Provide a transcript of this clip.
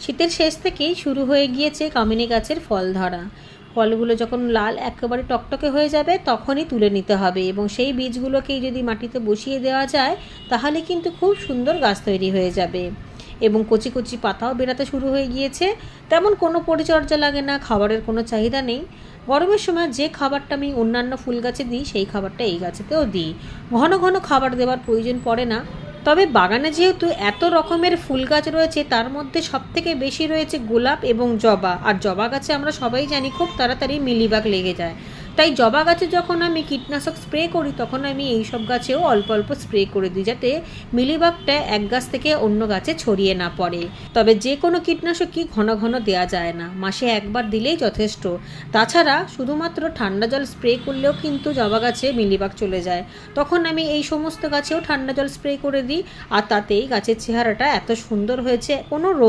শীতের শেষ থেকেই শুরু হয়ে গিয়েছে কামিনী গাছের ফল ধরা। ফলগুলো যখন লাল একেবারে টকটকে হয়ে যাবে তখনই তুলে নিতে হবে, এবং সেই বীজগুলোকেই যদি মাটিতে বসিয়ে দেওয়া যায় তাহলে কিন্তু খুব সুন্দর গাছ তৈরি হয়ে যাবে। এবং কচি কচি পাতাও বেরাতে শুরু হয়ে গিয়েছে। তেমন কোনো পরিচর্যা লাগে না, খাবারের কোনো চাহিদা নেই। গরমের সময় যে খাবারটা আমি অন্যান্য ফুল গাছে দিই সেই খাবারটা এই গাছেতেও দিই। ঘন ঘন খাবার দেওয়ার প্রয়োজন পড়ে না। তবে বাগানে যেহেতু এত রকমের ফুল গাছ রয়েছে, তার মধ্যে সবথেকে বেশি রয়েছে গোলাপ এবং জবা। আর জবা গাছে আমরা সবাই জানি খুব তাড়াতাড়ি মিলিবাগ লেগে যায়। তাই জবা গাছে যখন আমি কীটনাশক স্প্রে করি তখন আমি এই সব গাছেও অল্প অল্প স্প্রে করে দিই, যাতে মিলিবাগটা এক গাছ থেকে অন্য গাছে ছড়িয়ে না পড়ে। তবে যে কোনো কীটনাশকই ঘন ঘন দেওয়া যায় না, মাসে একবার দিলেই যথেষ্ট। তাছাড়া শুধুমাত্র ঠান্ডা জল স্প্রে করলেও কিন্তু জবা গাছে মিলিবাগ চলে যায়। তখন আমি এই সমস্ত গাছেও ঠান্ডা জল স্প্রে করে দিই, আর তাতেই গাছের চেহারাটা এত সুন্দর হয়েছে, কোনো রোগ